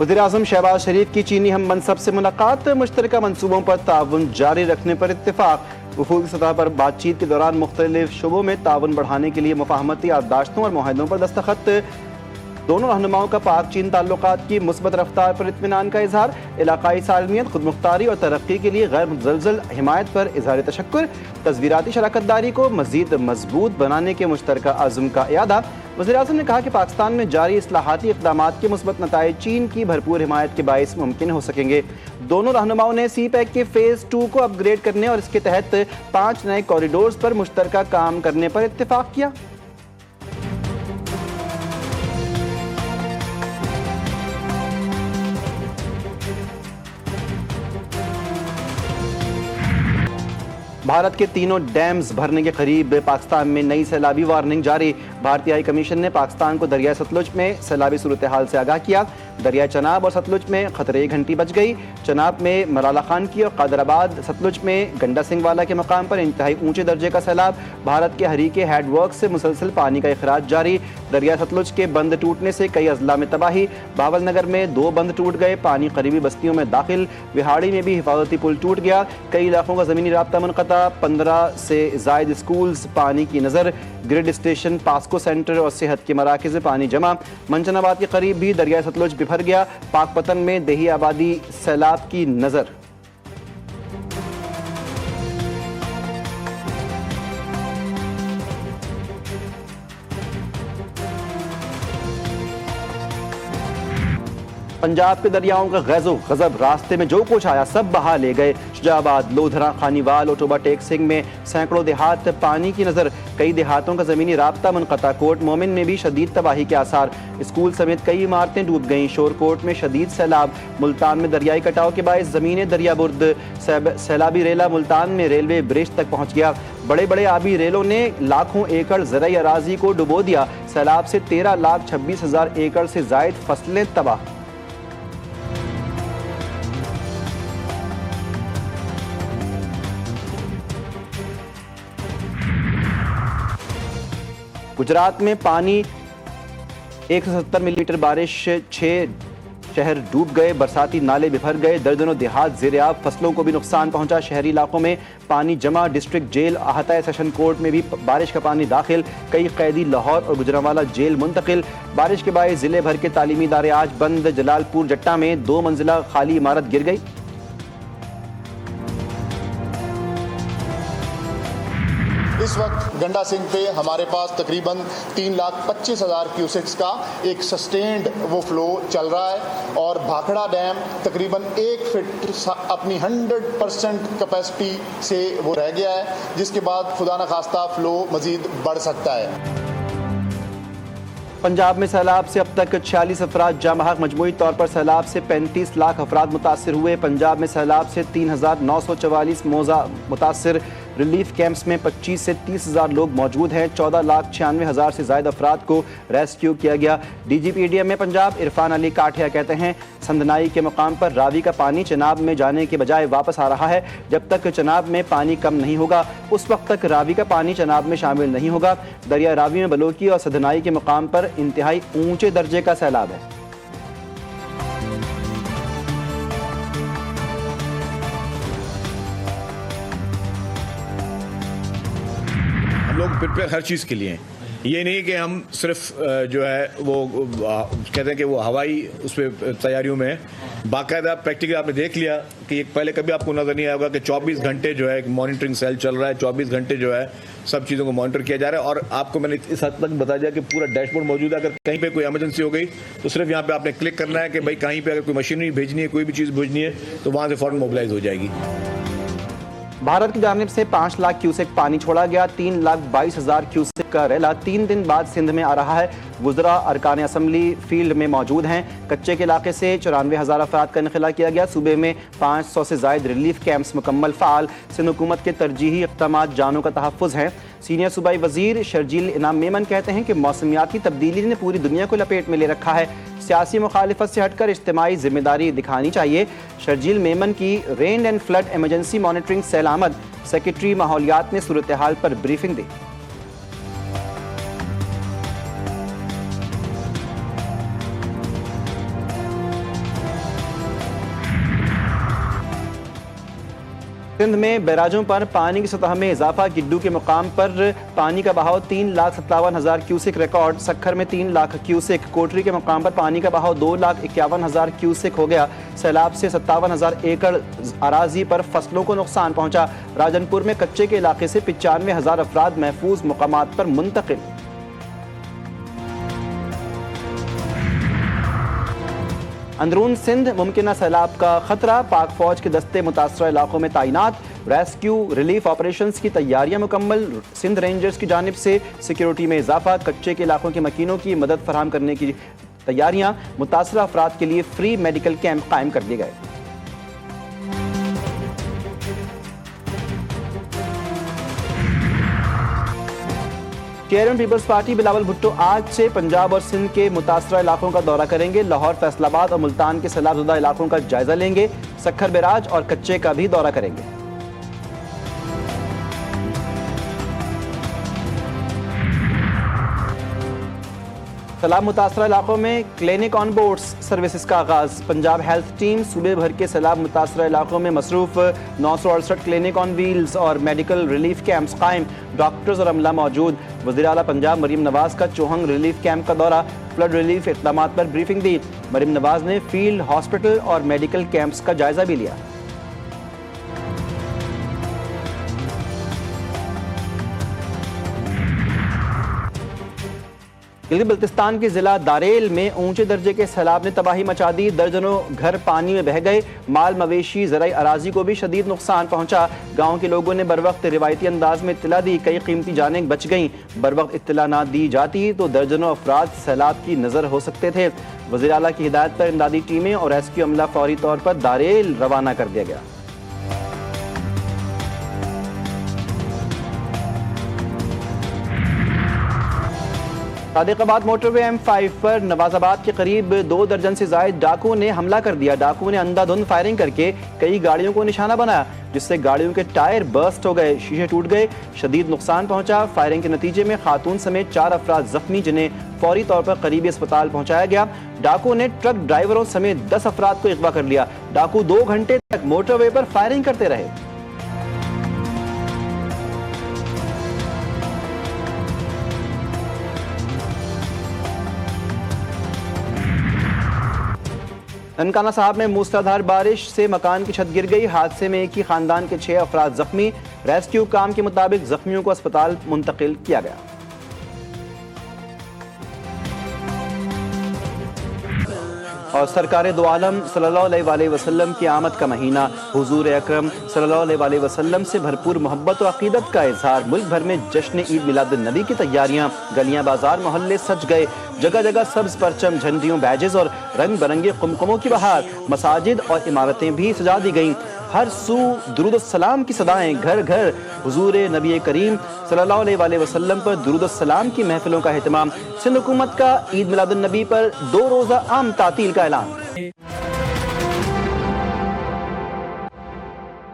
वज़ीर-ए-आज़म शहबाज शरीफ की चीनी हम मनसब से मुलाकात, मुश्तरका मंसूबों पर ताउन जारी रखने पर इत्तेफाक। वफूद की सतह पर बातचीत के दौरान मुख्तलिफ शोबों में ताउन बढ़ाने के लिए मुफाहमती याददाश्तों और मुआहदों पर दस्तखत। दोनों रहनुमाओं का पाक चीन ताल्लुकात की मुस्बत रफ्तार पर इत्मीनान का इजहार। इलाकाई सालमियत, खुदमुख्तारी और तरक्की के लिए गैर मुतज़लज़ल हिमायत पर इजहार तशक्कुर। तज़वीराती शराकत दारी को मज़ीद मजबूत बनाने के मुश्तरका अज़्म का इयादा। वज़ीर-ए-आज़म ने कहा कि पाकिस्तान में जारी इस्लाहाती इक़दामात के मुस्बत नताइज चीन की भरपूर हिमायत के बाइस मुमकिन हो सकेंगे। दोनों रहनुमाओं ने सी पैक के फ़ेज़ 2 को अपग्रेड करने और इसके तहत 5 नए कॉरिडोर्स पर मुश्तरका काम करने पर इत्तेफाक किया। भारत के तीनों डैम्स भरने के करीब, पाकिस्तान में नई सैलाबी वार्निंग जारी। भारतीय हाई कमीशन ने पाकिस्तान को दरिया सतलुज में सैलाबी सूरत हाल से आगाह किया। दरिया चनाब और सतलुज में खतरे की घंटी बज गई। चनाब में मराला खान की और कादराबाद, सतलुज में गंडा सिंह वाला के मकाम पर इंतहाई ऊंचे दर्जे का सैलाब। भारत के हरीके हेडवर्क से मुसलसल पानी का इखराज जारी। दरिया सतलुज के बंद टूटने से कई अजला में तबाही। बावल नगर में 2 बंद टूट गए, पानी करीबी बस्तियों में दाखिल। विहाड़ी में भी हिफाजती पुल टूट गया। कई इलाकों का ज़मीनी राब्ता मुनक़ता। 15 से ज़ायद स्कूल्स पानी की नज़र। ग्रिड स्टेशन, पास्को सेंटर और सेहत के मराकज़ पानी जमा। मंचनाबाद के करीब भी दरिया सतलुज बिफर गया। पाकपतन में देही आबादी सैलाब की नज़र। पंजाब के दरियाओं का गैज़ो गज़ब, रास्ते में जो कुछ आया सब बहा ले गए। शुजाबाद, लोधरा, खानीवाल और टोबा टेक सिंह में सैकड़ों देहात पानी की नज़र। कई देहातों का ज़मीनी राब्ता मुनक़ता। कोट मोमिन में भी शदीद तबाही के आसार। स्कूल समेत कई इमारतें डूब गईं। शोरकोट में शदीद सैलाब। मुल्तान में दरियाई कटाव के बायस ज़मीनें दरियाबुर्द। सैलाबी रेला मुल्तान में रेलवे ब्रिज तक पहुँच गया। बड़े बड़े आबी रेलों ने लाखों एकड़ ज़रई अराज़ी को डुबो दिया। सैलाब से 13,26,000 एकड़ से ज़ायद फसलें तबाह। गुजरात में पानी 170 मिलीमीटर बारिश, 6 शहर डूब गए। बरसाती नाले बिफर गए। दर्जनों देहात ज़ेर-ए-आब। फसलों को भी नुकसान पहुंचा। शहरी इलाकों में पानी जमा। डिस्ट्रिक्ट जेल अहाता सेशन कोर्ट में भी बारिश का पानी दाखिल। कई कैदी लाहौर और गुजरांवाला जेल मुंतकिल। बारिश के बायस जिले भर के तालीमी इदारे आज बंद। जलालपुर जट्टा में 2 मंजिला खाली इमारत गिर गई। इस वक्त गंडा सिंह पे हमारे पास तकरीबन 3,25,000 क्यूसेक्स का एक सस्टेन्ड वो फ्लो चल रहा है और भाखड़ा डैम तकरीबन 1 फीट अपनी 100% कैपेसिटी से वो रह गया है, जिसके बाद खुदा न खास्ता फ्लो मजीद बढ़ सकता है। पंजाब में सैलाब से अब तक 46 अफराद जाँ-बहक। मजमूई तौर पर सैलाब से 35 लाख अफराद मुतासिर हुए। पंजाब में सैलाब से 3,944 मौज़ा मुतासिर। रिलीफ कैंप्स में 25 से 30,000 लोग मौजूद हैं। 14,96,000 से ज़ायद अफराद को रेस्क्यू किया गया। DGPDM में पंजाब इरफान अली काठिया कहते हैं, संदनाई के मकाम पर रावी का पानी चनाब में जाने के बजाय वापस आ रहा है। जब तक चनाब में पानी कम नहीं होगा उस वक्त तक रावी का पानी चनाब में शामिल नहीं होगा। दरिया रावी में बलोकी और संदनाई के मकाम पर इंतहाई ऊंचे दर्जे का सैलाब है। हम लोग प्रिपेयर हर चीज़ के लिए हैं। ये नहीं कि हम सिर्फ जो है वो कहते हैं कि वो हवाई उस पर तैयारियों में बाकायदा प्रैक्टिकल आपने देख लिया कि एक पहले कभी आपको नज़र नहीं आएगा कि 24 घंटे जो है एक मॉनिटरिंग सेल चल रहा है। 24 घंटे जो है सब चीज़ों को मॉनिटर किया जा रहा है। और आपको मैंने इस हद तक बता दिया कि पूरा डैशबोर्ड मौजूद है। अगर कहीं पे कोई इमरजेंसी हो गई तो सिर्फ यहाँ पे आपने क्लिक करना है कि भाई कहीं पे अगर कोई मशीनरी भेजनी है, कोई भी चीज़ भेजनी है तो वहाँ से फ़ौरन मोबिलाइज हो जाएगी। भारत की जानिब से 5 लाख क्यूसेक पानी छोड़ा गया। 3,22,000 क्यूसेक का रेला 3 दिन बाद सिंध में आ रहा है। वुज़रा अरकान असम्बली फील्ड में मौजूद हैं। कच्चे के इलाके से 94,000 अफराद का इनखला किया गया। सूबे में 500 से ज़ायद रिलीफ कैंप्स मुकम्मल फ़ाल। सिंध हुकूमत के तरजीही इक़दामात जानों का तहफ़्फ़ुज़ हैं। सीनियर सूबाई वज़ीर शर्जील इनाम मेमन कहते हैं कि मौसमियाती तब्दीली ने पूरी दुनिया को लपेट में ले रखा है। सियासी मुखालिफत से हटकर इज्तिमाई जिम्मेदारी दिखानी चाहिए। शर्जील मेमन की rain and flood emergency monitoring cell आमद। सेक्रेटरी माहौलियात ने सूरत हाल पर ब्रीफिंग दी। سندھ میں بیراجوں پر پانی کی سطح میں اضافہ، گڈو کے مقام پر پانی کا بہاؤ 3,57,000 کیوسک ریکارڈ، سکھر میں 3 لاکھ کیوسک، کوٹری کے مقام پر پانی کا بہاؤ 2,51,000 کیوسک ہو گیا۔ سیلاب سے 57,000 ایکڑ اراضی پر فصلوں کو نقصان پہنچا۔ راجن پور میں کچے کے علاقے سے 95,000 افراد محفوظ مقامات پر منتقل۔ اندرون سندھ ممکنہ سیلاب کا خطرہ، پاک فوج کے دستے متاثرہ علاقوں میں تعینات، ریسکیو ریلیف آپریشنز کی تیاریاں مکمل، سندھ رینجرز کی جانب سے سیکیورٹی میں اضافہ، کچے کے علاقوں کے مکینوں کی مدد فراہم کرنے کی تیاریاں، متاثرہ افراد کے لیے فری میڈیکل کیمپ قائم کر دیے گئے۔ چیئرمین پیپلز پارٹی بلاول بھٹو آج سے پنجاب اور سندھ کے متاثرہ علاقوں کا دورہ کریں گے۔ لاہور، فیصل آباد اور ملتان کے سیلاب زدہ علاقوں کا جائزہ لیں گے۔ سکھر، بیراج اور کچے کا بھی دورہ کریں گے۔ سیلاب متاثرہ علاقوں میں کلینک آن بورڈز سروسز کا آغاز، پنجاب ہیلتھ ٹیم صوبے بھر کے سیلاب متاثرہ علاقوں میں مصروف، 968 کلینک آن ویلز اور میڈیکل ریلیف کیمپس قائم، ڈاکٹرز اور عملہ موجود۔ وزیر اعلیٰ پنجاب مریم نواز کا چوہنگ ریلیف کیمپ کا دورہ، فلڈ ریلیف اقدامات پر بریفنگ دی۔ مریم نواز نے فیلڈ ہاسپٹل اور میڈیکل کیمپس کا جائزہ بھی لیا۔ گلگت بلتستان کے ضلع داریل میں اونچے درجے کے سیلاب نے تباہی مچا دی، درجنوں گھر پانی میں بہہ گئے، مال مویشی زرعی اراضی کو بھی شدید نقصان پہنچا۔ گاؤں کے لوگوں نے بروقت روایتی انداز میں اطلاع دی، کئی قیمتی جانیں بچ گئیں۔ بروقت اطلاع نہ دی جاتی تو درجنوں افراد سیلاب کی نظر ہو سکتے تھے۔ وزیر اعلیٰ کی ہدایت پر امدادی ٹیمیں اور ریسکیو عملہ فوری طور پر داریل روانہ کر دیا گیا۔ صادق آباد موٹر وے M5 پر نواز آباد کے قریب 2 درجن سے زائد ڈاکو نے حملہ کر دیا۔ ڈاکو نے اندھا دھند فائرنگ کر کے کئی گاڑیوں کو نشانہ بنایا، جس سے گاڑیوں کے ٹائر برسٹ ہو گئے، شیشے ٹوٹ گئے، شدید نقصان پہنچا۔ فائرنگ کے نتیجے میں خاتون سمیت 4 افراد زخمی، جنہیں فوری طور پر قریبی اسپتال پہنچایا گیا۔ ڈاکو نے ٹرک ڈرائیوروں سمیت 10 افراد کو اغوا کر لیا۔ ڈاکو 2 گھنٹے تک موٹر وے پر فائرنگ کرتے رہے۔ ننکانہ صاحب میں موسلادھار بارش سے مکان کی چھت گر گئی، حادثے میں ایک ہی خاندان کے 6 افراد زخمی، ریسکیو کام کے مطابق زخمیوں کو اسپتال منتقل کیا گیا۔ اور سرکار دو عالم صلی اللہ علیہ وآلہ وسلم کی آمد کا مہینہ، حضور اکرم صلی اللہ علیہ وآلہ وسلم سے بھرپور محبت و عقیدت کا اظہار، ملک بھر میں جشن عید میلاد النبی کی تیاریاں، گلیاں بازار محلے سج گئے، جگہ جگہ سبز پرچم، جھنڈیوں، بیجز اور رنگ برنگے قمقموں کی بہار، مساجد اور عمارتیں بھی سجا دی گئیں، ہر سو درود السلام کی صدائیں، گھر گھر حضور نبی کریم صلی اللہ علیہ وآلہ وسلم پر درود السلام کی محفلوں کا اہتمام۔ سندھ حکومت کا عید میلاد النبی پر 2 روزہ عام تعطیل کا اعلان۔